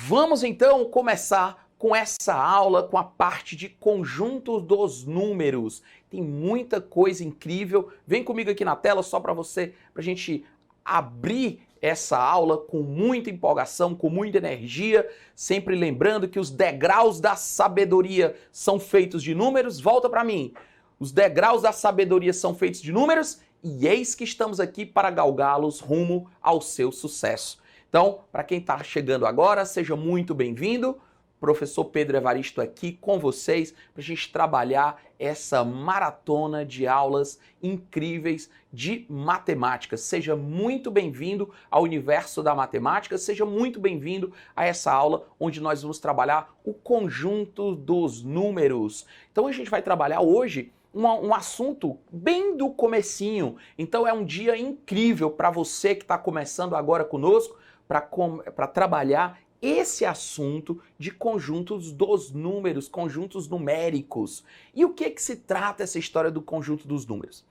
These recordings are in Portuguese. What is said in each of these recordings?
Vamos então começar com essa aula, com a parte de conjunto dos números. Tem muita coisa incrível. Vem comigo aqui na tela só para a gente abrir essa aula com muita empolgação, com muita energia, sempre lembrando que os degraus da sabedoria são feitos de números. Volta para mim. Os degraus da sabedoria são feitos de números e eis que estamos aqui para galgá-los rumo ao seu sucesso. Então, para quem está chegando agora, seja muito bem-vindo. Professor Pedro Evaristo aqui com vocês para a gente trabalhar essa maratona de aulas incríveis de matemática. Seja muito bem-vindo ao universo da matemática, seja muito bem-vindo a essa aula onde nós vamos trabalhar o conjunto dos números. Então a gente vai trabalhar hoje um assunto bem do comecinho. Então é um dia incrível para você que está começando agora conosco para trabalhar esse assunto de conjuntos dos números, conjuntos numéricos. E o que se trata essa história do conjunto dos números?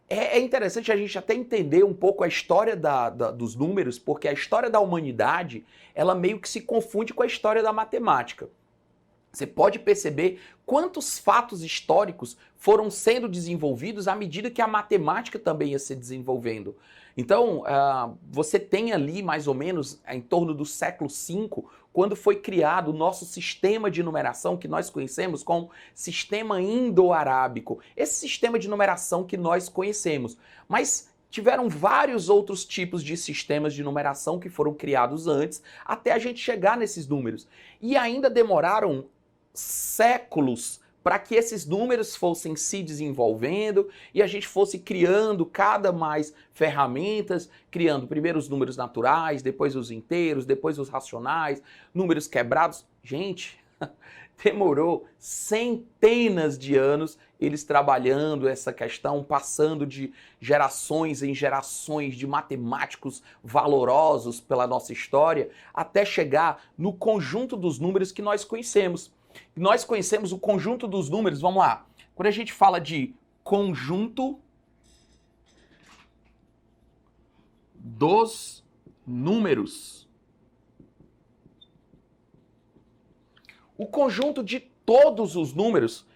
É interessante a gente até entender um pouco a história dos números, porque a história da humanidade, ela meio que se confunde com a história da matemática. Você pode perceber quantos fatos históricos foram sendo desenvolvidos à medida que a matemática também ia se desenvolvendo. Então, você tem ali mais ou menos em torno do século V, quando foi criado o nosso sistema de numeração que nós conhecemos como sistema indo-arábico. Esse sistema de numeração que nós conhecemos. Mas tiveram vários outros tipos de sistemas de numeração que foram criados antes, até a gente chegar nesses números. E ainda demoraram séculos para que esses números fossem se desenvolvendo e a gente fosse criando cada mais ferramentas, criando primeiro os números naturais, depois os inteiros, depois os racionais, números quebrados. Gente, demorou centenas de anos eles trabalhando essa questão, passando de gerações em gerações de matemáticos valorosos pela nossa história, até chegar no conjunto dos números que nós conhecemos. Nós conhecemos o conjunto dos números, vamos lá. Quando a gente fala de conjunto dos números, o conjunto de todos os números,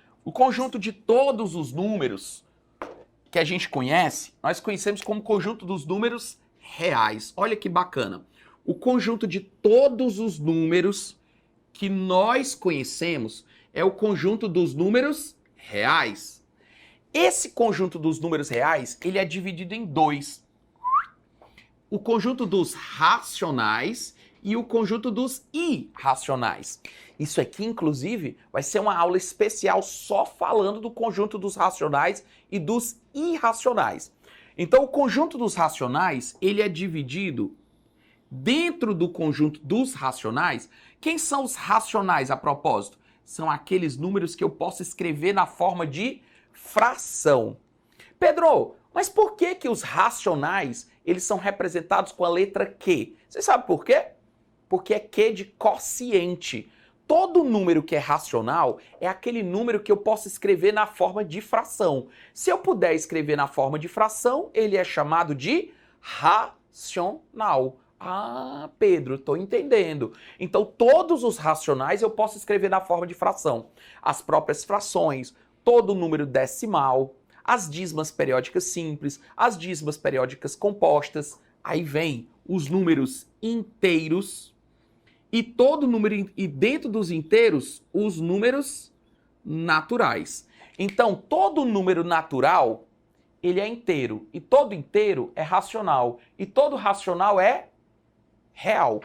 que a gente conhece, nós conhecemos como conjunto dos números reais. Olha que bacana. O conjunto de todos os números que nós conhecemos é o conjunto dos números reais. Esse conjunto dos números reais, ele é dividido em dois. O conjunto dos racionais e o conjunto dos irracionais. Isso aqui, inclusive, vai ser uma aula especial só falando do conjunto dos racionais e dos irracionais. Então, o conjunto dos racionais, ele é dividido dentro do conjunto dos racionais. Quem são os racionais, a propósito? São aqueles números que eu posso escrever na forma de fração. Pedro, mas por que os racionais eles são representados com a letra Q? Você sabe por quê? Porque é Q de quociente. Todo número que é racional é aquele número que eu posso escrever na forma de fração. Se eu puder escrever na forma de fração, ele é chamado de racional. Ah, Pedro, estou entendendo. Então, todos os racionais eu posso escrever na forma de fração. As próprias frações, todo número decimal, as dízimas periódicas simples, as dízimas periódicas compostas. Aí vem os números inteiros e todo número, e dentro dos inteiros, os números naturais. Então, todo número natural, ele é inteiro. E todo inteiro é racional. E todo racional é real.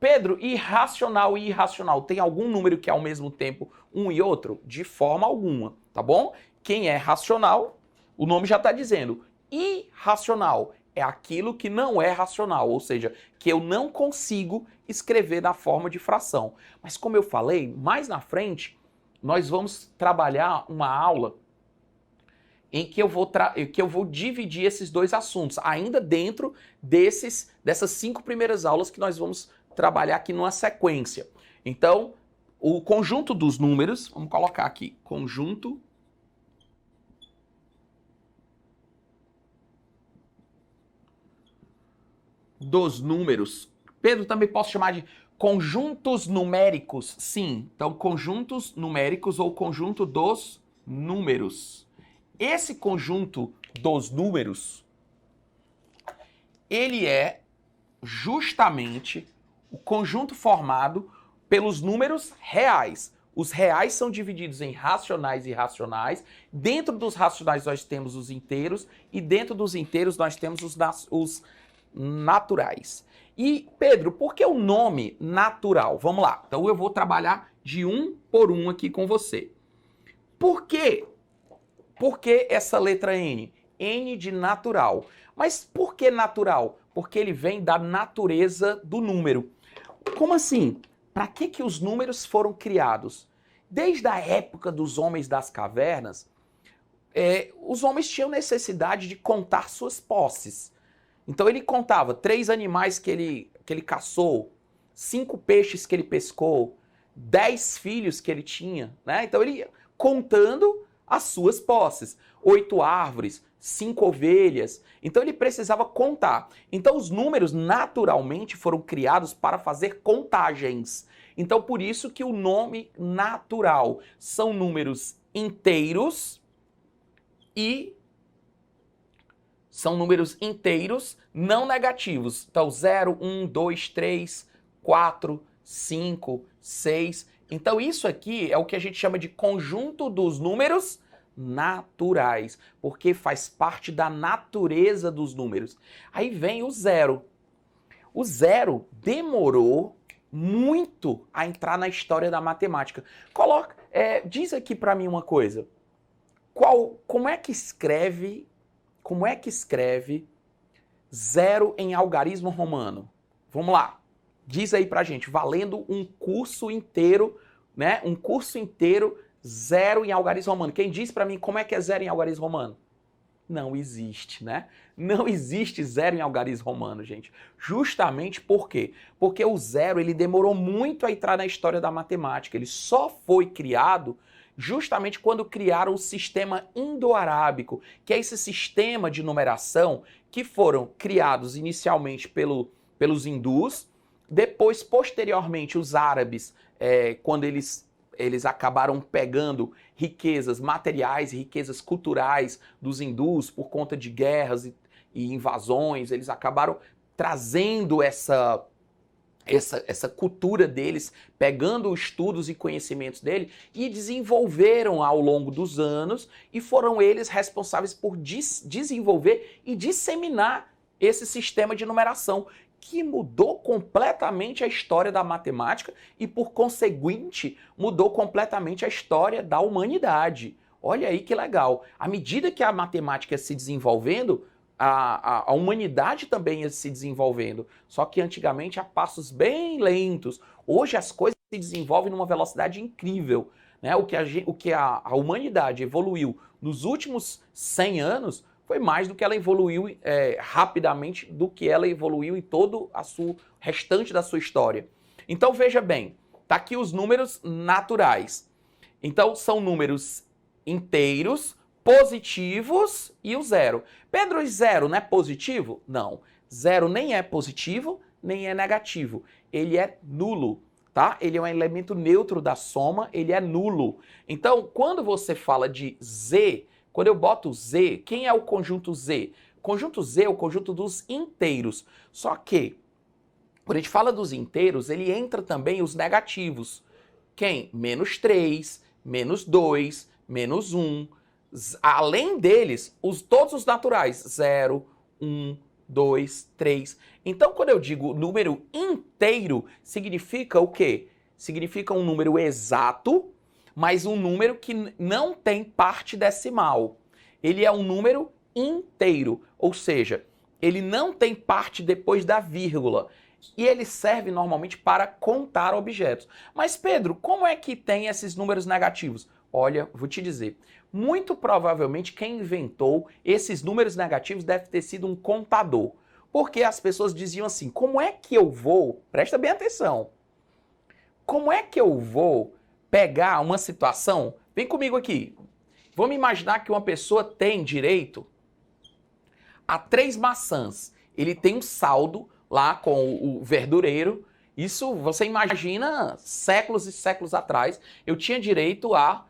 Pedro, irracional e irracional, tem algum número que é ao mesmo tempo um e outro? De forma alguma, tá bom? Quem é racional, o nome já está dizendo. Irracional é aquilo que não é racional, ou seja, que eu não consigo escrever na forma de fração. Mas como eu falei, mais na frente, nós vamos trabalhar uma aula em que eu vou dividir esses dois assuntos, ainda dentro dessas 5 primeiras aulas que nós vamos trabalhar aqui numa sequência. Então, o conjunto dos números, vamos colocar aqui, conjunto dos números Pedro, também posso chamar de conjuntos numéricos? Sim. Então, conjuntos numéricos ou conjunto dos números. Esse conjunto dos números, ele é justamente o conjunto formado pelos números reais. Os reais são divididos em racionais e irracionais. Dentro dos racionais nós temos os inteiros e dentro dos inteiros nós temos os naturais. E, Pedro, por que o nome natural? Vamos lá. Então eu vou trabalhar de um por um aqui com você. Por quê? Por que essa letra N? N de natural. Mas por que natural? Porque ele vem da natureza do número. Como assim? Para que os números foram criados? Desde a época dos homens das cavernas, os homens tinham necessidade de contar suas posses. Então ele contava 3 animais que ele caçou, 5 peixes que ele pescou, 10 filhos que ele tinha, né? Então ele ia contando as suas posses. 8 árvores, 5 ovelhas. Então ele precisava contar. Então os números naturalmente foram criados para fazer contagens. Então por isso que o nome natural são números inteiros e são números inteiros não negativos. Então 0, 1, 2, 3, 4, 5, 6. Então isso aqui é o que a gente chama de conjunto dos números naturais, porque faz parte da natureza dos números. Aí vem o zero. O zero demorou muito a entrar na história da matemática. Diz aqui para mim uma coisa. Como é que escreve zero em algarismo romano? Vamos lá. Diz aí pra gente, valendo um curso inteiro, né? Um curso inteiro, zero em algarismo romano. Quem diz pra mim como é que é zero em algarismo romano? Não existe, né? Não existe zero em algarismo romano, gente. Justamente por quê? Porque o zero, ele demorou muito a entrar na história da matemática. Ele só foi criado justamente quando criaram o sistema indo-arábico, que é esse sistema de numeração que foram criados inicialmente pelos hindus. Depois, posteriormente, os árabes, quando eles acabaram pegando riquezas materiais, riquezas culturais dos hindus por conta de guerras e invasões, eles acabaram trazendo essa cultura deles, pegando os estudos e conhecimentos dele e desenvolveram ao longo dos anos e foram eles responsáveis por desenvolver e disseminar esse sistema de numeração que mudou completamente a história da matemática e, por conseguinte, mudou completamente a história da humanidade. Olha aí que legal. À medida que a matemática ia se desenvolvendo, a humanidade também ia se desenvolvendo. Só que antigamente a passos bem lentos. Hoje as coisas se desenvolvem numa velocidade incrível, né? O que a humanidade evoluiu nos últimos 100 anos foi mais do que ela evoluiu rapidamente, do que ela evoluiu em todo o restante da sua história. Então veja bem, tá aqui os números naturais. Então são números inteiros, positivos e o zero. Pedro, zero não é positivo? Não. Zero nem é positivo, nem é negativo. Ele é nulo, tá? Ele é um elemento neutro da soma, ele é nulo. Então, quando você fala de Z, quando eu boto Z, quem é o conjunto Z? O conjunto Z é o conjunto dos inteiros. Só que, quando a gente fala dos inteiros, ele entra também os negativos. Quem? Menos 3, menos 2, menos 1. Além deles, todos os naturais. 0, 1, 2, 3. Então, quando eu digo número inteiro, significa o quê? Significa um número exato, mas um número que não tem parte decimal. Ele é um número inteiro, ou seja, ele não tem parte depois da vírgula. E ele serve normalmente para contar objetos. Mas Pedro, como é que tem esses números negativos? Olha, vou te dizer, muito provavelmente quem inventou esses números negativos deve ter sido um contador. Porque as pessoas diziam assim, como é que eu vou, presta bem atenção, como é que eu vou pegar uma situação, vem comigo aqui, vamos imaginar que uma pessoa tem direito a 3 maçãs, ele tem um saldo lá com o verdureiro. Isso, você imagina, séculos e séculos atrás, eu tinha direito a,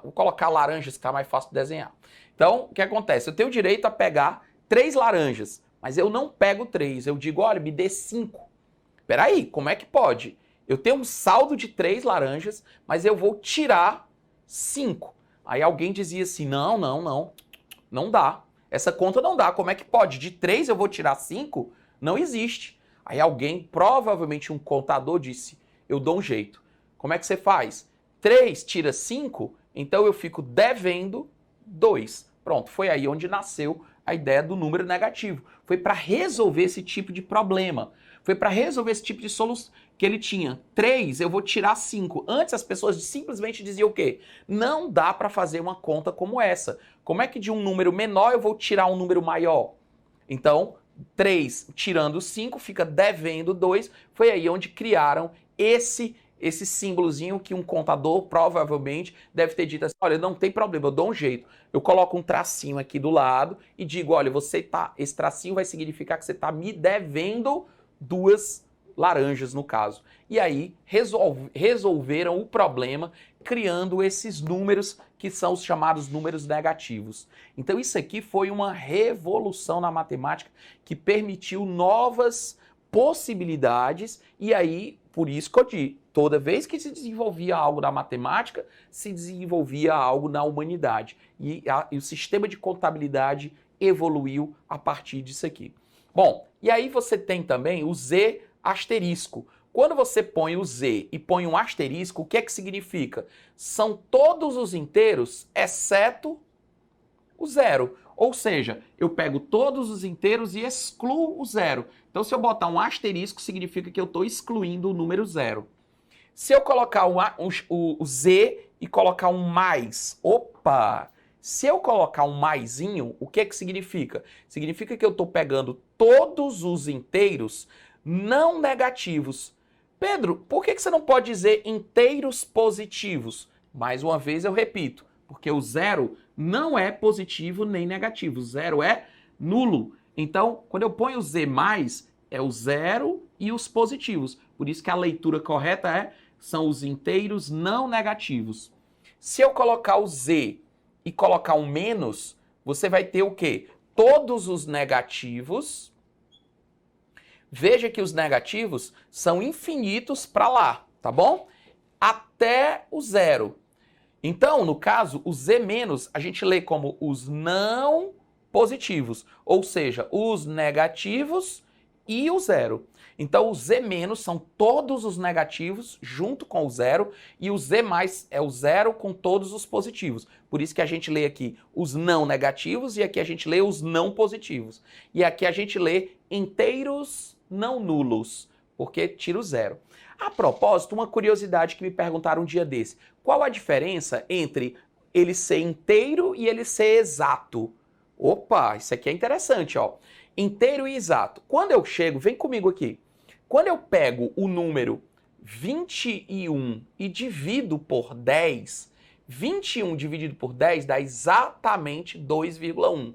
vou colocar laranjas, que tá mais fácil de desenhar. Então, o que acontece? Eu tenho direito a pegar 3 laranjas, mas eu não pego 3, eu digo, olha, me dê 5. Peraí, como é que pode? Eu tenho um saldo de 3 laranjas, mas eu vou tirar 5. Aí alguém dizia assim, não dá. Essa conta não dá, como é que pode? De 3 eu vou tirar 5? Não existe. Aí alguém, provavelmente um contador, disse, eu dou um jeito. Como é que você faz? 3 tira 5, então eu fico devendo 2. Pronto, foi aí onde nasceu a ideia do número negativo. Foi para resolver esse tipo de problema. Foi para resolver esse tipo de solução que ele tinha. 3, eu vou tirar 5. Antes as pessoas simplesmente diziam o quê? Não dá para fazer uma conta como essa. Como é que de um número menor eu vou tirar um número maior? Então, 3 tirando 5 fica devendo 2. Foi aí onde criaram esse símbolozinho que um contador provavelmente deve ter dito assim, olha, não tem problema, eu dou um jeito. Eu coloco um tracinho aqui do lado e digo, olha, esse tracinho vai significar que você está me devendo 2 laranjas, no caso. E aí resolveram o problema criando esses números que são os chamados números negativos. Então isso aqui foi uma revolução na matemática que permitiu novas possibilidades e aí, por isso que eu digo, toda vez que se desenvolvia algo na matemática, se desenvolvia algo na humanidade. E o sistema de contabilidade evoluiu a partir disso aqui. Bom, e aí você tem também o Z asterisco. Quando você põe o Z e põe um asterisco, o que é que significa? São todos os inteiros, exceto o zero. Ou seja, eu pego todos os inteiros e excluo o zero. Então, se eu botar um asterisco, significa que eu estou excluindo o número zero. Se eu colocar o Z e colocar um mais, opa! Se eu colocar um maisinho, o que é que significa? Significa que eu estou pegando todos os inteiros não negativos. Pedro, por que você não pode dizer inteiros positivos? Mais uma vez eu repito, porque o zero não é positivo nem negativo, o zero é nulo. Então, quando eu ponho o Z mais, é o zero e os positivos. Por isso que a leitura correta são os inteiros não negativos. Se eu colocar o Z e colocar um menos, você vai ter o quê? Todos os negativos. Veja que os negativos são infinitos para lá, tá bom? Até o zero. Então, no caso, o Z menos a gente lê como os não positivos, ou seja, os negativos e o zero. Então, o Z menos são todos os negativos junto com o zero e o Z mais é o zero com todos os positivos. Por isso que a gente lê aqui os não negativos e aqui a gente lê os não positivos. E aqui a gente lê inteiros não nulos, porque tira o zero. A propósito, uma curiosidade que me perguntaram um dia desse. Qual a diferença entre ele ser inteiro e ele ser exato? Opa, isso aqui é interessante, ó. Inteiro e exato. Quando eu chego, vem comigo aqui. Quando eu pego o número 21 e divido por 10, 21 dividido por 10 dá exatamente 2,1.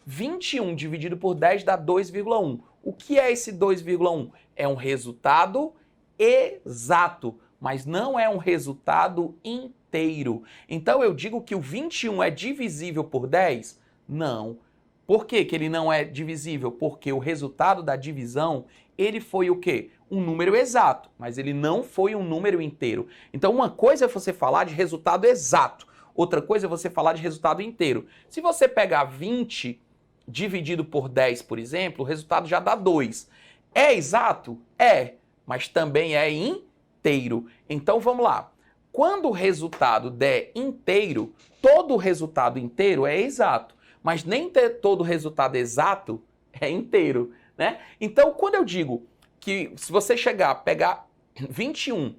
21 dividido por 10 dá 2,1. O que é esse 2,1? É um resultado exato, mas não é um resultado inteiro. Então eu digo que o 21 é divisível por 10? Não. Por que que ele não é divisível? Porque o resultado da divisão, ele foi o quê? Um número exato, mas ele não foi um número inteiro. Então uma coisa é você falar de resultado exato, outra coisa é você falar de resultado inteiro. Se você pegar 20 dividido por 10, por exemplo, o resultado já dá 2. É exato? É, mas também é inteiro. Então vamos lá. Quando o resultado der inteiro, todo o resultado inteiro é exato, mas nem todo resultado exato é inteiro, né? Então, quando eu digo que se você pegar 21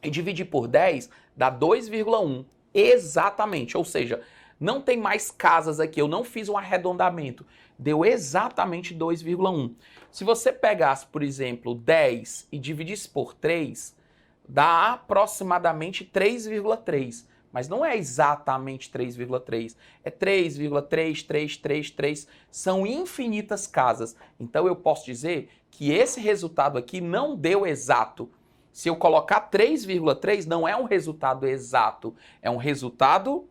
e dividir por 10, dá 2,1 exatamente, ou seja, não tem mais casas aqui, eu não fiz um arredondamento, deu exatamente 2,1. Se você pegasse, por exemplo, 10 e dividisse por 3, dá aproximadamente 3,3. Mas não é exatamente 3,3. É 3,3333. São infinitas casas. Então eu posso dizer que esse resultado aqui não deu exato. Se eu colocar 3,3, não é um resultado exato. É um resultado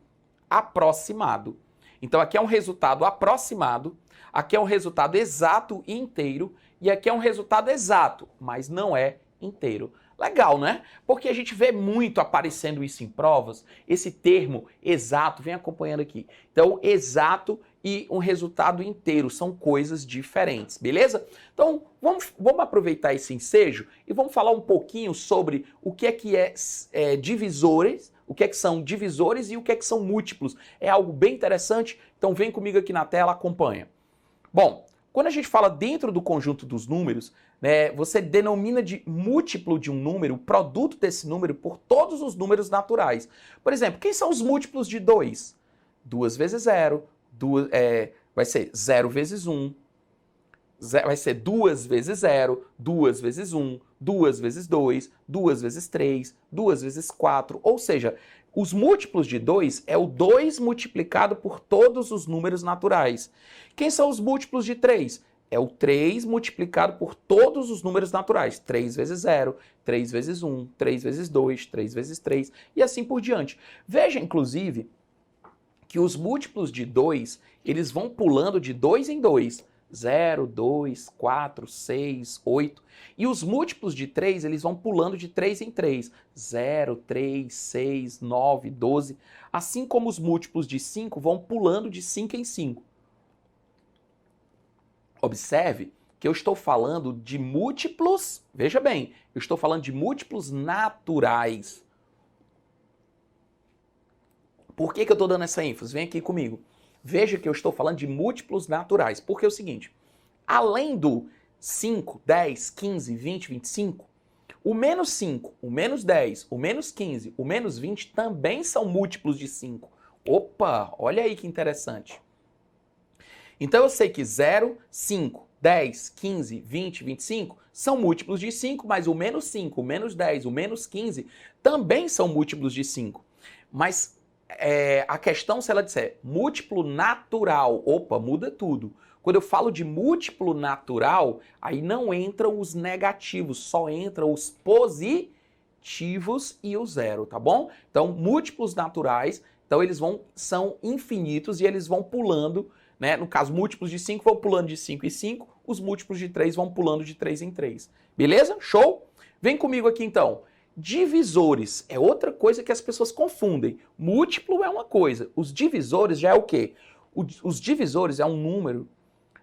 aproximado. Então aqui é um resultado aproximado. Aqui é um resultado exato e inteiro. E aqui é um resultado exato, mas não é inteiro. Legal, né? Porque a gente vê muito aparecendo isso em provas, esse termo exato, vem acompanhando aqui. Então, exato e um resultado inteiro são coisas diferentes, beleza? Então, vamos aproveitar esse ensejo e vamos falar um pouquinho sobre o que é divisores, o que são divisores e o que são múltiplos. É algo bem interessante, então vem comigo aqui na tela, acompanha. Bom, quando a gente fala dentro do conjunto dos números, né, você denomina de múltiplo de um número o produto desse número por todos os números naturais. Por exemplo, quem são os múltiplos de 2? 2 vezes 0, vai ser 0 vezes 1, vai ser 2 vezes 0, 2 vezes 1, 2 vezes 2, 2 vezes 3, 2 vezes 4, ou seja, os múltiplos de 2 é o 2 multiplicado por todos os números naturais. Quem são os múltiplos de 3? É o 3 multiplicado por todos os números naturais. 3 vezes 0, 3 vezes 1, 3 vezes 2, 3 vezes 3 e assim por diante. Veja, inclusive, que os múltiplos de 2, eles vão pulando de 2 em 2. 0, 2, 4, 6, 8. E os múltiplos de 3, eles vão pulando de 3 em 3. 0, 3, 6, 9, 12. Assim como os múltiplos de 5 vão pulando de 5 em 5. Observe que eu estou falando de múltiplos, veja bem, eu estou falando de múltiplos naturais. Por que eu estou dando essa ênfase? Vem aqui comigo. Veja que eu estou falando de múltiplos naturais, porque é o seguinte, além do 5, 10, 15, 20, 25, o menos 5, o menos 10, o menos 15, o menos 20 também são múltiplos de 5. Opa, olha aí que interessante. Então eu sei que 0, 5, 10, 15, 20, 25 são múltiplos de 5, mas o menos 5, o menos 10, o menos 15 também são múltiplos de 5. Mas a questão, se ela disser múltiplo natural, opa, muda tudo. Quando eu falo de múltiplo natural, aí não entram os negativos, só entram os positivos e o zero, tá bom? Então, múltiplos naturais, então eles são infinitos e eles vão pulando, né? No caso, múltiplos de 5 vão pulando de 5 em 5, os múltiplos de 3 vão pulando de 3 em 3. Beleza? Show? Vem comigo aqui então. Divisores é outra coisa que as pessoas confundem. Múltiplo é uma coisa, os divisores já é o quê? Os divisores é um número,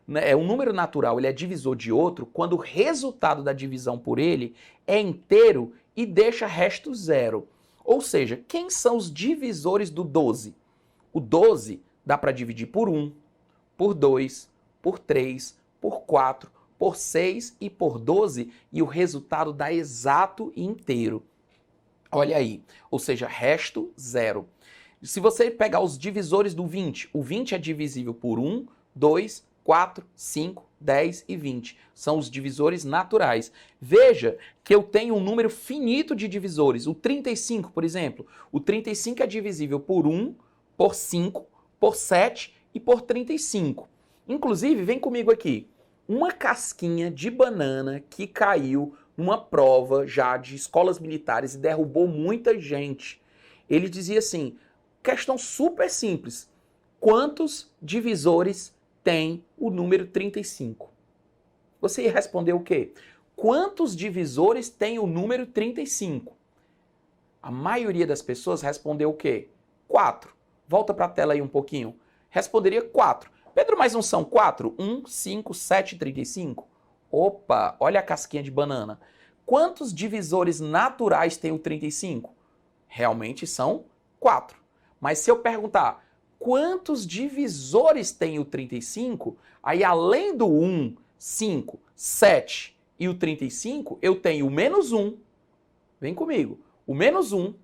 né, é um número natural, ele é divisor de outro quando o resultado da divisão por ele é inteiro e deixa resto zero. Ou seja, quem são os divisores do 12? O 12 dá para dividir por 1, por 2, por 3, por 4, por 6 e por 12, e o resultado dá exato e inteiro. Olha aí, ou seja, resto zero. Se você pegar os divisores do 20, o 20 é divisível por 1, 2, 4, 5, 10 e 20. São os divisores naturais. Veja que eu tenho um número finito de divisores. O 35, por exemplo. O 35 é divisível por 1, por 5, por 7 e por 35. Inclusive, vem comigo aqui. Uma casquinha de banana que caiu numa prova já de escolas militares e derrubou muita gente. Ele dizia assim, questão super simples, quantos divisores tem o número 35? Você ia responder o quê? Quantos divisores tem o número 35? A maioria das pessoas respondeu o quê? 4. Volta para a tela aí um pouquinho. Responderia 4. Pedro, mas não são 4? 1, 5, 7, 35? Opa, olha a casquinha de banana. Quantos divisores naturais tem o 35? Realmente são 4. Mas se eu perguntar quantos divisores tem o 35, aí além do 1, 5, 7 e o 35, eu tenho o menos 1, vem comigo, o menos 1,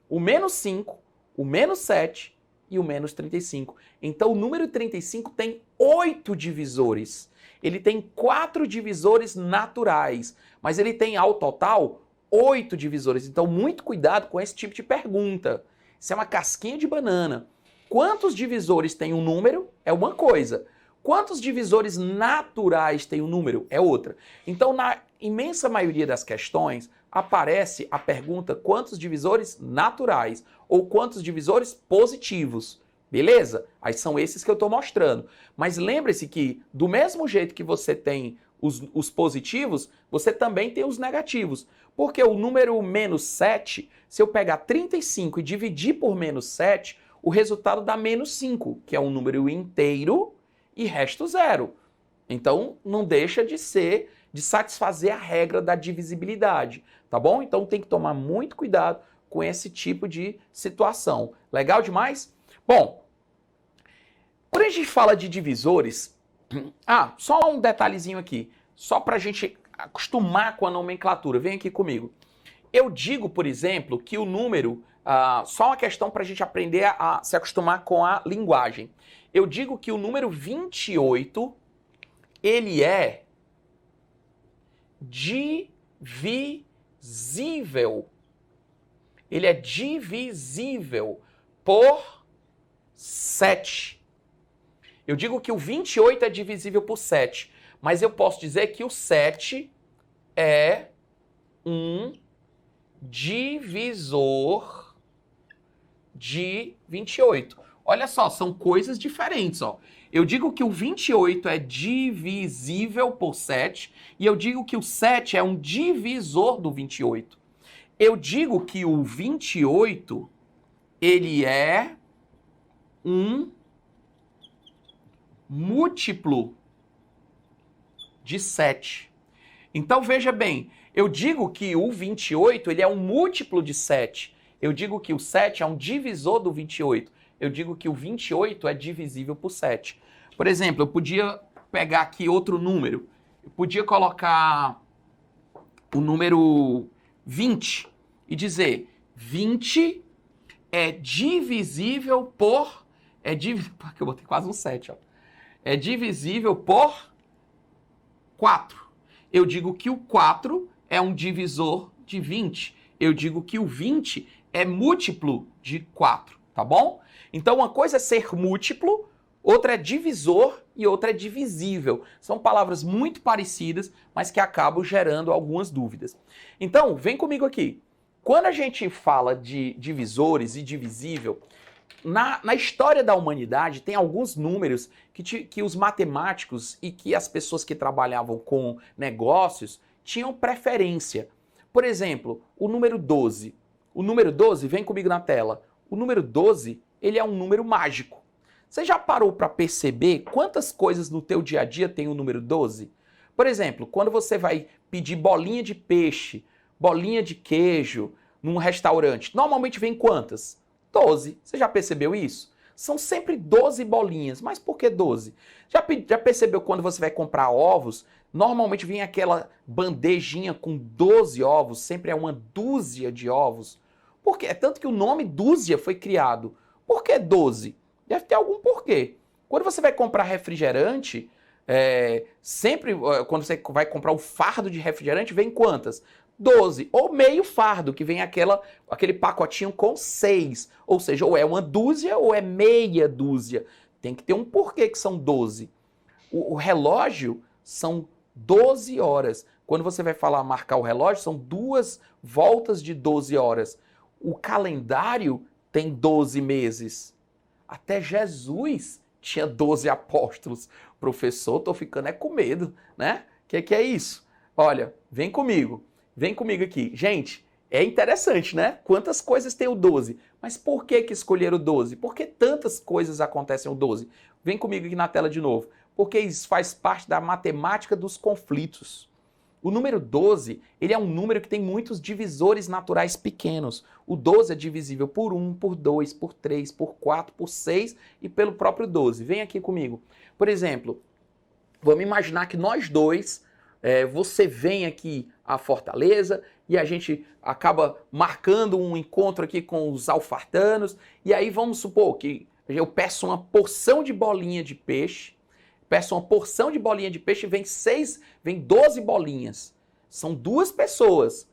o menos 5, o menos 7 e o menos 35. Então o número 35 tem 8 divisores. Ele tem 4 divisores naturais, mas ele tem ao total 8 divisores. Então muito cuidado com esse tipo de pergunta. Isso é uma casquinha de banana. Quantos divisores tem um número é uma coisa. Quantos divisores naturais tem um número é outra. Então, na imensa maioria das questões, aparece a pergunta quantos divisores naturais ou quantos divisores positivos. Beleza? Aí são esses que eu estou mostrando. Mas lembre-se que, do mesmo jeito que você tem os positivos, você também tem os negativos. Porque o número menos 7, se eu pegar 35 e dividir por menos 7, o resultado dá menos 5, que é um número inteiro e resto zero. Então, não deixa de satisfazer a regra da divisibilidade, tá bom? Então, tem que tomar muito cuidado com esse tipo de situação. Legal demais? Bom, quando a gente fala de divisores, só um detalhezinho aqui, só para a gente acostumar com a nomenclatura. Vem aqui comigo. Eu digo, por exemplo, que o número, só uma questão para a gente aprender a se acostumar com a linguagem. Eu digo que o número 28, ele é divisível. Ele é divisível por 7. Eu digo que o 28 é divisível por 7, mas eu posso dizer que o 7 é um divisor de 28. Olha só, são coisas diferentes, ó. Eu digo que o 28 é divisível por 7 e eu digo que o 7 é um divisor do 28. Eu digo que o 28, ele é um múltiplo de 7. Então, veja bem, eu digo que o 28 ele é um múltiplo de 7. Eu digo que o 7 é um divisor do 28. Eu digo que o 28 é divisível por 7. Por exemplo, eu podia pegar aqui outro número. Eu podia colocar o número 20 e dizer 20 é divisível por... Porque eu botei quase um 7, ó. É divisível por 4. Eu digo que o 4 é um divisor de 20. Eu digo que o 20 é múltiplo de 4, tá bom? Então, uma coisa é ser múltiplo, outra é divisor e outra é divisível. São palavras muito parecidas, mas que acabam gerando algumas dúvidas. Então, vem comigo aqui. Quando a gente fala de divisores e divisível, na história da humanidade, tem alguns números que os matemáticos e que as pessoas que trabalhavam com negócios tinham preferência. Por exemplo, o número 12. O número 12, vem comigo na tela. O número 12, ele é um número mágico. Você já parou para perceber quantas coisas no teu dia a dia tem o número 12? Por exemplo, quando você vai pedir bolinha de peixe, bolinha de queijo num restaurante, normalmente vem quantas? 12. Você já percebeu isso? São sempre 12 bolinhas. Mas por que 12? Já percebeu quando você vai comprar ovos? Normalmente vem aquela bandejinha com 12 ovos, sempre é uma dúzia de ovos. Por quê? É tanto que o nome dúzia foi criado. Por que 12? Deve ter algum porquê. Quando você vai comprar refrigerante, sempre quando você vai comprar um fardo de refrigerante, vem quantas? 12. Ou meio fardo, que vem aquele pacotinho com 6. Ou seja, ou é uma dúzia ou é meia dúzia. Tem que ter um porquê que são 12. O relógio são 12 horas. Quando você vai marcar o relógio, são 2 voltas de 12 horas. O calendário tem 12 meses. Até Jesus tinha 12 apóstolos. Professor, tô ficando com medo, né? Que é isso? Olha, vem comigo. Vem comigo aqui. Gente, é interessante, né? Quantas coisas tem o 12? Mas por que escolheram o 12? Por que tantas coisas acontecem o 12? Vem comigo aqui na tela de novo. Porque isso faz parte da matemática dos conflitos. O número 12, ele é um número que tem muitos divisores naturais pequenos. O 12 é divisível por 1, por 2, por 3, por 4, por 6 e pelo próprio 12. Vem aqui comigo. Por exemplo, vamos imaginar que nós dois, você vem aqui à Fortaleza e a gente acaba marcando um encontro aqui com os alfartanos. E aí vamos supor que eu peço uma porção de bolinha de peixe. Peço uma porção de bolinha de peixe e vem 12 bolinhas. São 2 pessoas.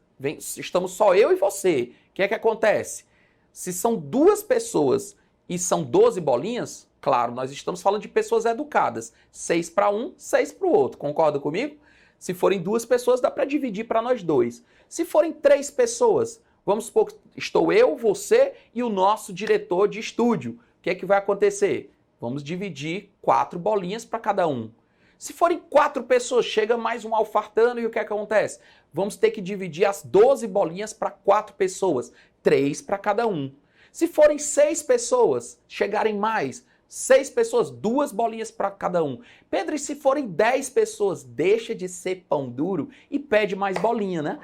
Estamos só eu e você. O que é que acontece? Se são duas pessoas e são 12 bolinhas, claro, nós estamos falando de pessoas educadas. 6 para um, 6 para o outro. Concorda comigo? Se forem duas pessoas, dá para dividir para nós dois. Se forem 3 pessoas, vamos supor que estou eu, você e o nosso diretor de estúdio. O que é que vai acontecer? Vamos dividir 4 bolinhas para cada um. Se forem 4 pessoas, chega mais um alfartano e o que é que acontece? Vamos ter que dividir as 12 bolinhas para 4 pessoas, 3 para cada um. Se forem 6 pessoas, chegarem mais, 6 pessoas, 2 bolinhas para cada um. Pedro, e se forem 10 pessoas, deixa de ser pão duro e pede mais bolinha, né?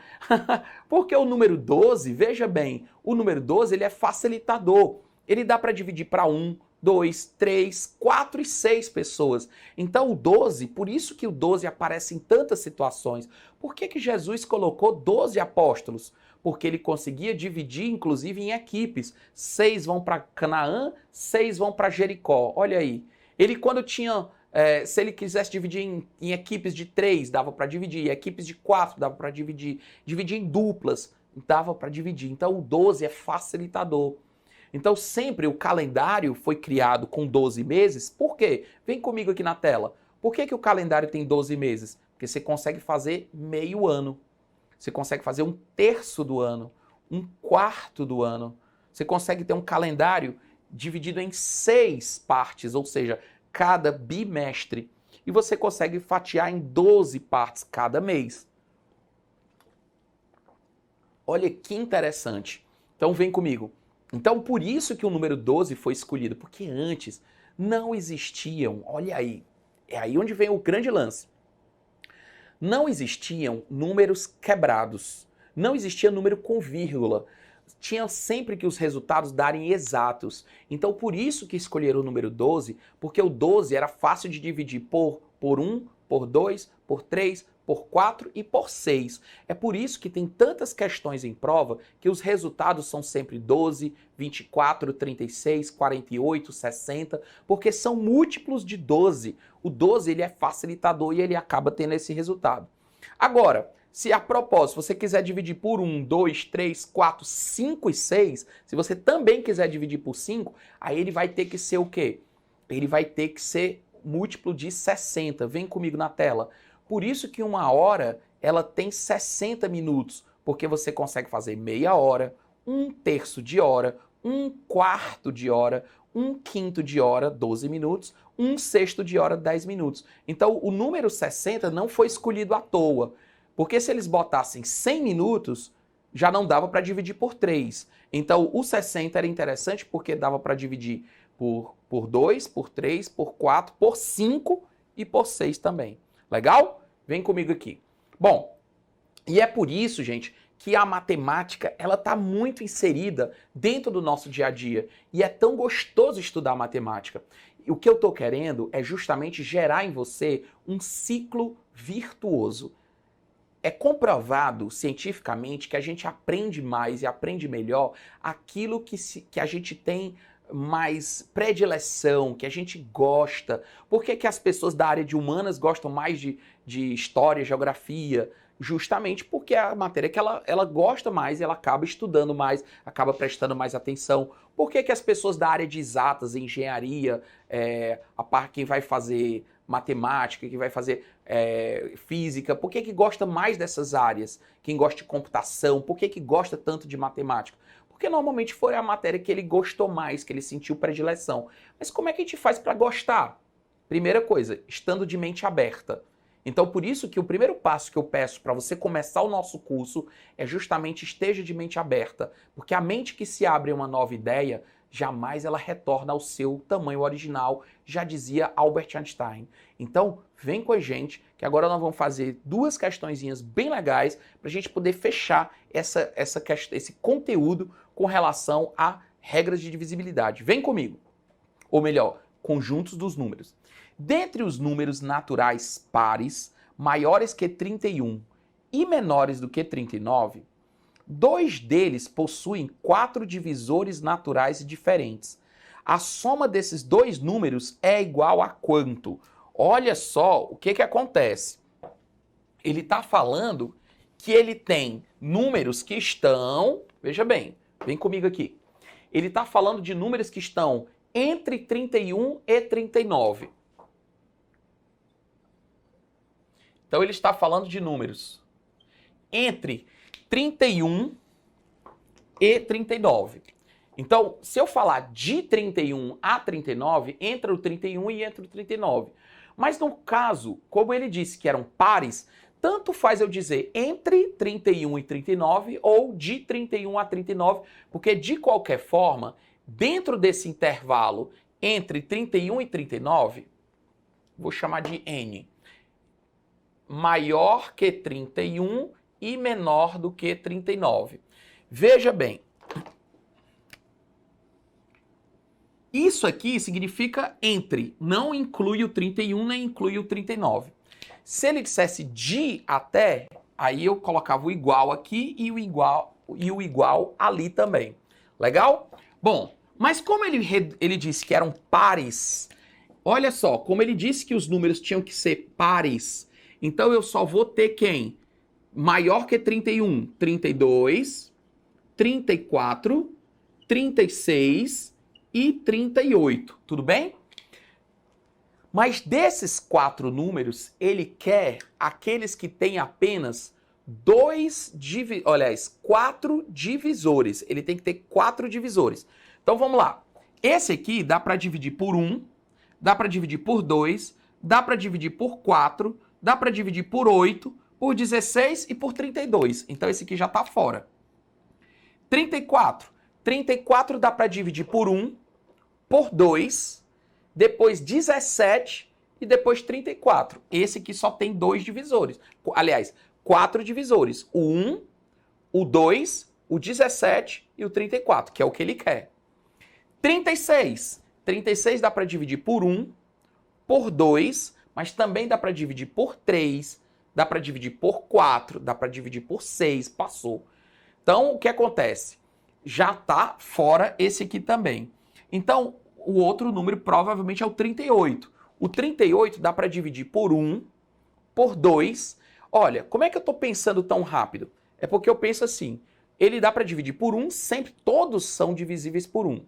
Porque o número 12, veja bem, o número 12 ele é facilitador. Ele dá para dividir para 1, 2, 3, 4 e 6 pessoas. Então o 12, por isso que o 12 aparece em tantas situações. Por que que Jesus colocou 12 apóstolos? Porque ele conseguia dividir, inclusive, em equipes. 6 vão para Canaã, 6 vão para Jericó. Olha aí. Ele, quando tinha... se ele quisesse dividir em equipes de 3, dava para dividir. Equipes de 4, dava para dividir. Dividir em duplas, dava para dividir. Então o 12 é facilitador. Então sempre o calendário foi criado com 12 meses. Por quê? Vem comigo aqui na tela. Por que que o calendário tem 12 meses? Porque você consegue fazer meio ano. Você consegue fazer um terço do ano, um quarto do ano. Você consegue ter um calendário dividido em 6 partes, ou seja, cada bimestre. E você consegue fatiar em 12 partes cada mês. Olha que interessante. Então vem comigo. Então por isso que o número 12 foi escolhido, porque antes não existiam, olha aí, é aí onde vem o grande lance. Não existiam números quebrados, não existia número com vírgula, tinha sempre que os resultados darem exatos. Então por isso que escolheram o número 12, porque o 12 era fácil de dividir por 1, por 2, por 3, por 4 e por 6. É por isso que tem tantas questões em prova que os resultados são sempre 12, 24, 36, 48, 60, porque são múltiplos de 12. O 12 ele é facilitador e ele acaba tendo esse resultado. Agora, se a propósito você quiser dividir por 1, 2, 3, 4, 5 e 6, se você também quiser dividir por 5, aí ele vai ter que ser o quê? Ele vai ter que ser múltiplo de 60. Vem comigo na tela. Por isso que uma hora ela tem 60 minutos, porque você consegue fazer meia hora, um terço de hora, um quarto de hora, um quinto de hora, 12 minutos, um sexto de hora, 10 minutos. Então o número 60 não foi escolhido à toa, porque se eles botassem 100 minutos, já não dava para dividir por 3. Então o 60 era interessante porque dava para dividir por 2, por 3, por 4, por 5 e por 6 também. Legal? Vem comigo aqui. Bom, e é por isso, gente, que a matemática ela está muito inserida dentro do nosso dia a dia. E é tão gostoso estudar matemática. E o que eu estou querendo é justamente gerar em você um ciclo virtuoso. É comprovado cientificamente que a gente aprende mais e aprende melhor aquilo que a gente tem mais predileção, que a gente gosta. Por que que as pessoas da área de humanas gostam mais de história, geografia? Justamente porque é a matéria que ela gosta mais e ela acaba estudando mais, acaba prestando mais atenção. Por que que as pessoas da área de exatas, engenharia, quem vai fazer matemática, quem vai fazer física, por que que gosta mais dessas áreas? Quem gosta de computação, por que que gosta tanto de matemática? Porque normalmente foi a matéria que ele gostou mais, que ele sentiu predileção. Mas como é que a gente faz para gostar? Primeira coisa, estando de mente aberta. Então, por isso que o primeiro passo que eu peço para você começar o nosso curso é justamente esteja de mente aberta. Porque a mente que se abre a uma nova ideia, jamais ela retorna ao seu tamanho original, já dizia Albert Einstein. Então, vem com a gente, que agora nós vamos fazer 2 questõezinhas bem legais para a gente poder fechar esse conteúdo com relação a regras de divisibilidade. Vem comigo. Ou melhor, conjuntos dos números. Dentre os números naturais pares, maiores que 31 e menores do que 39, 2 deles possuem 4 divisores naturais diferentes. A soma desses 2 números é igual a quanto? Olha só o que acontece. Ele está falando que ele tem números que estão... Veja bem, vem comigo aqui. ele está falando de números que estão entre 31 e 39. Então ele está falando de números entre 31 e 39. Então, se eu falar de 31 a 39, entra o 31 e entra o 39. Mas no caso, como ele disse que eram pares, tanto faz eu dizer entre 31 e 39 ou de 31 a 39, porque de qualquer forma, dentro desse intervalo entre 31 e 39, vou chamar de N, maior que 31 e menor do que 39. Veja bem, isso aqui significa entre, não inclui o 31 nem inclui o 39. Se ele dissesse de até, aí eu colocava o igual aqui e o igual ali também. Legal? Bom, mas como ele disse que eram pares, olha só, como ele disse que os números tinham que ser pares, então eu só vou ter quem? Maior que 31, 32, 34, 36 e 38, tudo bem? Mas desses 4 números, ele quer aqueles que têm apenas 4 divisores. Ele tem que ter 4 divisores. Então vamos lá. Esse aqui dá para dividir por 1, dá para dividir por 2, dá para dividir por 4, dá para dividir por 8, por 16 e por 32. Então esse aqui já está fora. 34. 34 dá para dividir por 1, por 2, depois 17 e depois 34. Esse aqui só tem 2 divisores. Aliás, 4 divisores. O 1, o 2, o 17 e o 34, que é o que ele quer. 36. 36 dá para dividir por 1, por 2, mas também dá para dividir por 3, dá para dividir por 4, dá para dividir por 6, passou. Então, o que acontece? Já está fora esse aqui também. Então, o outro número provavelmente é o 38. O 38 dá para dividir por 1, por 2. Olha, como é que eu estou pensando tão rápido? É porque eu penso assim, ele dá para dividir por 1, sempre todos são divisíveis por 1.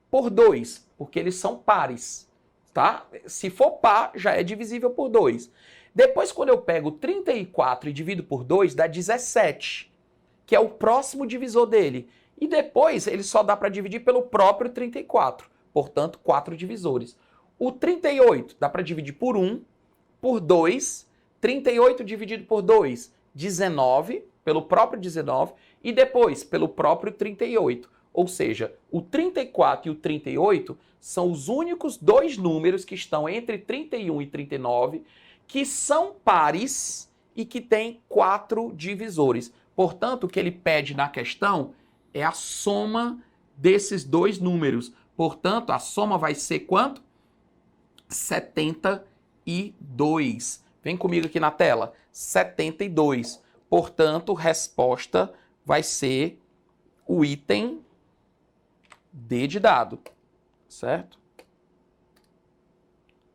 Por 2, porque eles são pares, tá? Se for par, já é divisível por 2. Depois, quando eu pego 34 e divido por 2, dá 17, que é o próximo divisor dele. E depois, ele só dá para dividir pelo próprio 34. Portanto, 4 divisores. O 38 dá para dividir por 1, por 2, 38 dividido por 2, 19, pelo próprio 19, e depois pelo próprio 38. Ou seja, o 34 e o 38 são os únicos 2 números que estão entre 31 e 39, que são pares e que têm 4 divisores. Portanto, o que ele pede na questão é a soma desses 2 números. Portanto, a soma vai ser quanto? 72. Vem comigo aqui na tela. 72. Portanto, resposta vai ser o item D de dado. Certo?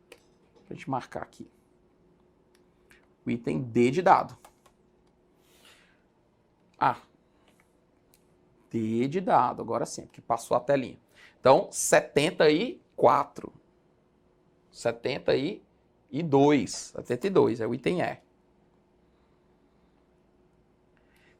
Deixa a gente marcar aqui. O item D de dado. D de dado. Agora sim, porque passou a telinha. Então, 74. 72. 72 é o item E.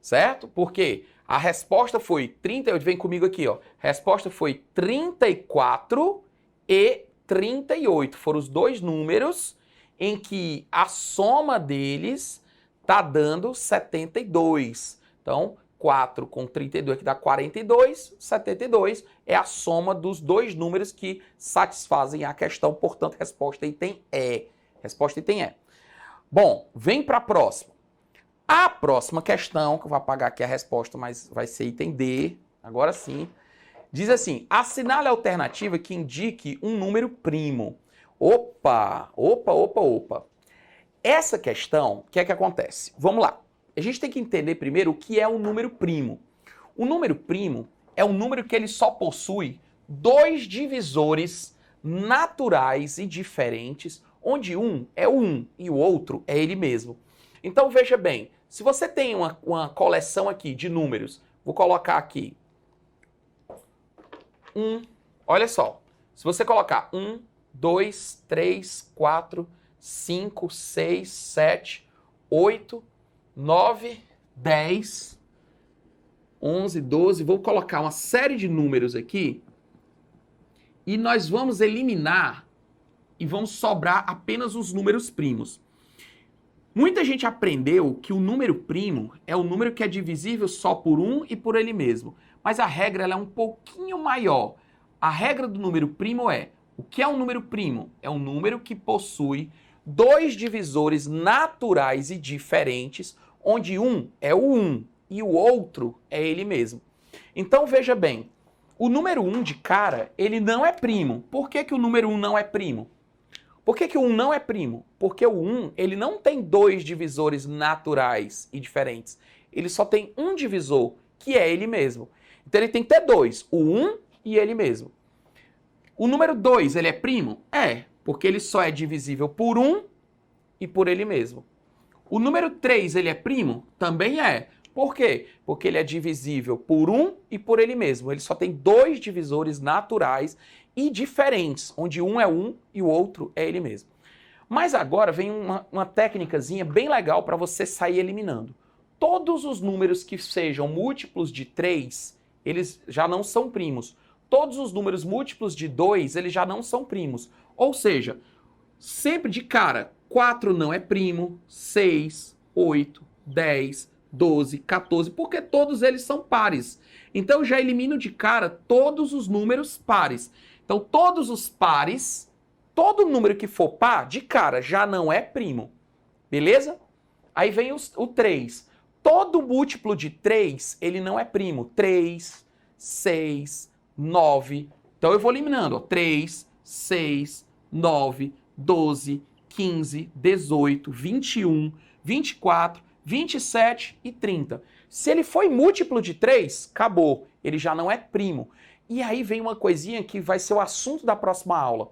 Certo? Porque a resposta foi 38. Vem comigo aqui, ó. A resposta foi 34 e 38. Foram os 2 números em que a soma deles tá dando 72. Então, 4 com 32, que dá 42, 72 é a soma dos 2 números que satisfazem a questão, portanto, resposta item E. Resposta item E. Bom, vem para a próxima. A próxima questão, que eu vou apagar aqui a resposta, mas vai ser item D, agora sim, diz assim, assinale a alternativa que indique um número primo. Opa. Essa questão, o que é que acontece? Vamos lá. A gente tem que entender primeiro o que é um número primo. O número primo é um número que ele só possui 2 divisores naturais e diferentes, onde um é o 1 e o outro é ele mesmo. Então veja bem, se você tem uma coleção aqui de números, vou colocar aqui 1. Olha só. Se você colocar 1, 2, 3, 4, 5, 6, 7, 8, 9, 10, 11, 12, vou colocar uma série de números aqui e nós vamos eliminar e vamos sobrar apenas os números primos. Muita gente aprendeu que o número primo é o número que é divisível só por 1 e por ele mesmo, mas a regra ela é um pouquinho maior. A regra do número primo é, o que é um número primo? É um número que possui dois divisores naturais e diferentes, onde um é o 1 e o outro é ele mesmo. Então veja bem, o número 1 de cara, ele não é primo. Por que que o número 1 não é primo? Por que que o 1 não é primo? Porque o 1, ele não tem dois divisores naturais e diferentes. Ele só tem um divisor, que é ele mesmo. Então ele tem que ter dois, o 1 e ele mesmo. O número 2, ele é primo? É, porque ele só é divisível por 1 e por ele mesmo. O número 3, ele é primo? Também é. Por quê? Porque ele é divisível por 1 e por ele mesmo. Ele só tem dois divisores naturais e diferentes, onde um é 1 e o outro é ele mesmo. Mas agora vem uma técnicazinha bem legal para você sair eliminando. Todos os números que sejam múltiplos de 3, eles já não são primos. Todos os números múltiplos de 2, eles já não são primos. Ou seja, sempre de cara, 4 não é primo, 6, 8, 10, 12, 14, porque todos eles são pares. Então eu já elimino de cara todos os números pares. Então todos os pares, todo número que for par, de cara, já não é primo. Beleza? Aí vem o 3. Todo múltiplo de 3, ele não é primo. 3, 6, 9. Então eu vou eliminando. Ó. 3, 6, 9, 12, 15, 18, 21, 24, 27 e 30. Se ele foi múltiplo de 3, acabou. Ele já não é primo. E aí vem uma coisinha que vai ser o assunto da próxima aula.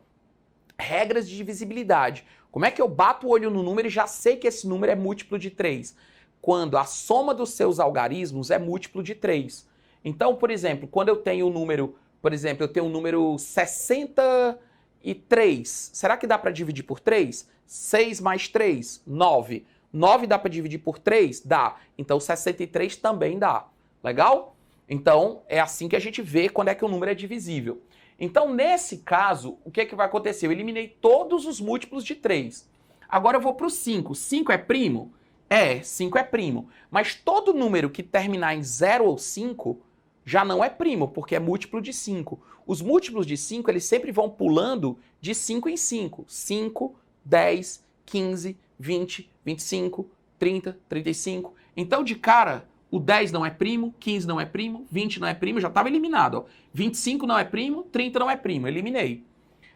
Regras de divisibilidade. Como é que eu bato o olho no número e já sei que esse número é múltiplo de 3? Quando a soma dos seus algarismos é múltiplo de 3. Então, por exemplo, quando eu tenho o número, por exemplo, eu tenho o número 63. Será que dá para dividir por 3? 6 mais 3, 9. 9 dá para dividir por 3? Dá. Então 63 também dá. Legal? Então é assim que a gente vê quando é que o número é divisível. Então nesse caso, o que é que vai acontecer? Eu eliminei todos os múltiplos de 3. Agora eu vou para o 5. 5 é primo? É, 5 é primo. Mas todo número que terminar em 0 ou 5 já não é primo, porque é múltiplo de 5. Os múltiplos de 5, eles sempre vão pulando de 5 em 5. 5, 10, 15, 20, 25, 30, 35. Então, de cara, o 10 não é primo, 15 não é primo, 20 não é primo, já estava eliminado. Ó. 25 não é primo, 30 não é primo, eliminei.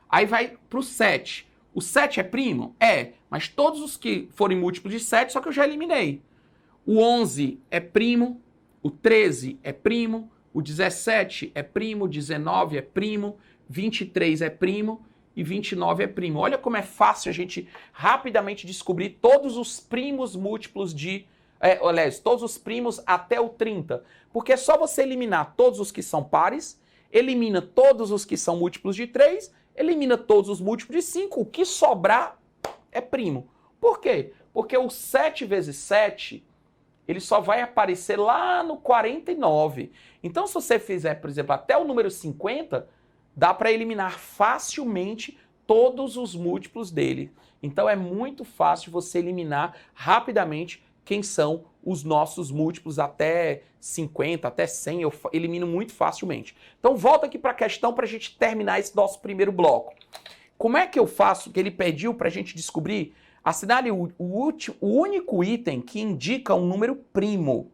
Aí vai para o 7. O 7 é primo? É, mas todos os que forem múltiplos de 7, só que eu já eliminei. O 11 é primo, o 13 é primo, o 17 é primo, 19 é primo, 23 é primo e 29 é primo. Olha como é fácil a gente rapidamente descobrir todos os primos múltiplos de... aliás, todos os primos até o 30. Porque é só você eliminar todos os que são pares, elimina todos os que são múltiplos de 3, elimina todos os múltiplos de 5, o que sobrar é primo. Por quê? Porque o 7 vezes 7, ele só vai aparecer lá no 49. Então, se você fizer, por exemplo, até o número 50, dá para eliminar facilmente todos os múltiplos dele. Então, é muito fácil você eliminar rapidamente quem são os nossos múltiplos até 50, até 100, eu elimino muito facilmente. Então, volta aqui para a questão para a gente terminar esse nosso primeiro bloco. Como é que eu faço que ele pediu para a gente descobrir? Assinale o único item que indica um número primo.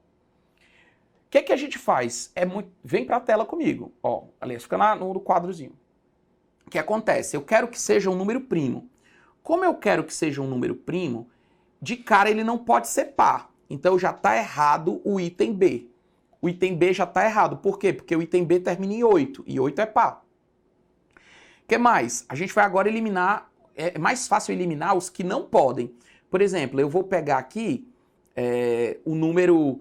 O que a gente faz? Vem para a tela comigo. Ó, aliás, fica no quadrozinho. O que acontece? Eu quero que seja um número primo. Como eu quero que seja um número primo, de cara ele não pode ser par. Então já está errado o item B. O item B já está errado. Por quê? Porque o item B termina em 8. E 8 é par. O que mais? A gente vai agora eliminar... É mais fácil eliminar os que não podem. Por exemplo, eu vou pegar aqui o número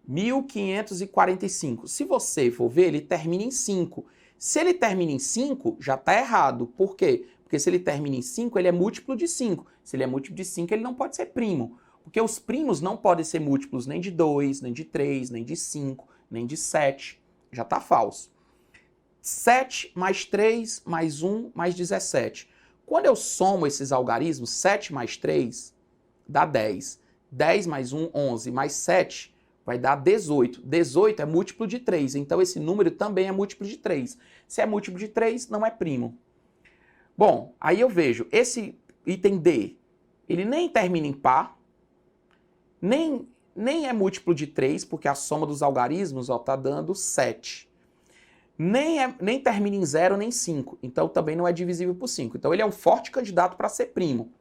1545. Se você for ver, ele termina em 5. Se ele termina em 5, já está errado. Por quê? Porque se ele termina em 5, ele é múltiplo de 5. Se ele é múltiplo de 5, ele não pode ser primo. Porque os primos não podem ser múltiplos nem de 2, nem de 3, nem de 5, nem de 7. Já está falso. 7 mais 3 mais 1 mais 17. Quando eu somo esses algarismos, 7 mais 3 dá 10. 10 mais 1, 11, mais 7 vai dar 18. 18 é múltiplo de 3, então esse número também é múltiplo de 3. Se é múltiplo de 3, não é primo. Bom, aí eu vejo, esse item D, ele nem termina em par, nem é múltiplo de 3, porque a soma dos algarismos está dando 7. Nem termina em 0, nem 5, então também não é divisível por 5. Então ele é um forte candidato para ser primo.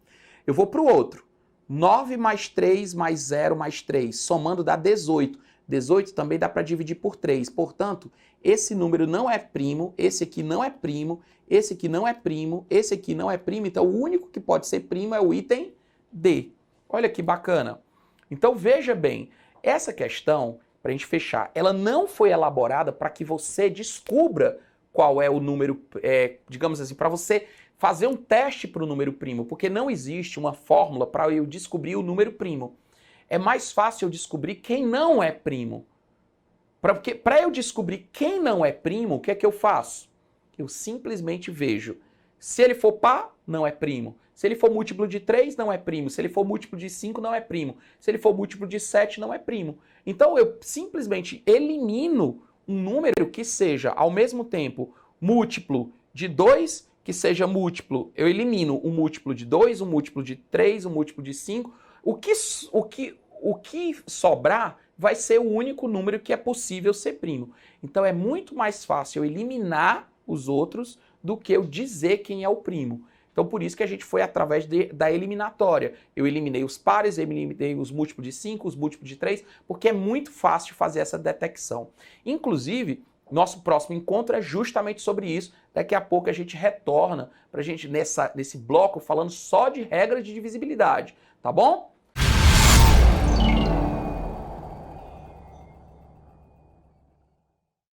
Eu vou para o outro. 9 mais 3 mais 0 mais 3, somando dá 18. 18 também dá para dividir por 3. Portanto, esse número não é primo, esse aqui não é primo, esse aqui não é primo, esse aqui não é primo. Então, o único que pode ser primo é o item D. Olha que bacana. Então, veja bem, essa questão, para a gente fechar, ela não foi elaborada para que você descubra qual é o número, digamos assim, para você fazer um teste para o número primo, porque não existe uma fórmula para eu descobrir o número primo. É mais fácil eu descobrir quem não é primo. Para eu descobrir quem não é primo, o que é que eu faço? Eu simplesmente vejo. Se ele for par, não é primo. Se ele for múltiplo de 3, não é primo. Se ele for múltiplo de 5, não é primo. Se ele for múltiplo de 7, não é primo. Então eu simplesmente elimino um número que seja, ao mesmo tempo, múltiplo de 2, que seja múltiplo. Eu elimino um múltiplo de 2, um múltiplo de 3, um múltiplo de 5. O que sobrar vai ser o único número que é possível ser primo. Então é muito mais fácil eu eliminar os outros do que eu dizer quem é o primo. Então por isso que a gente foi através da eliminatória. Eu eliminei os pares, eliminei os múltiplos de 5, os múltiplos de 3, porque é muito fácil fazer essa detecção. Inclusive, nosso próximo encontro é justamente sobre isso. Daqui a pouco a gente retorna para a gente nesse bloco falando só de regras de divisibilidade, tá bom?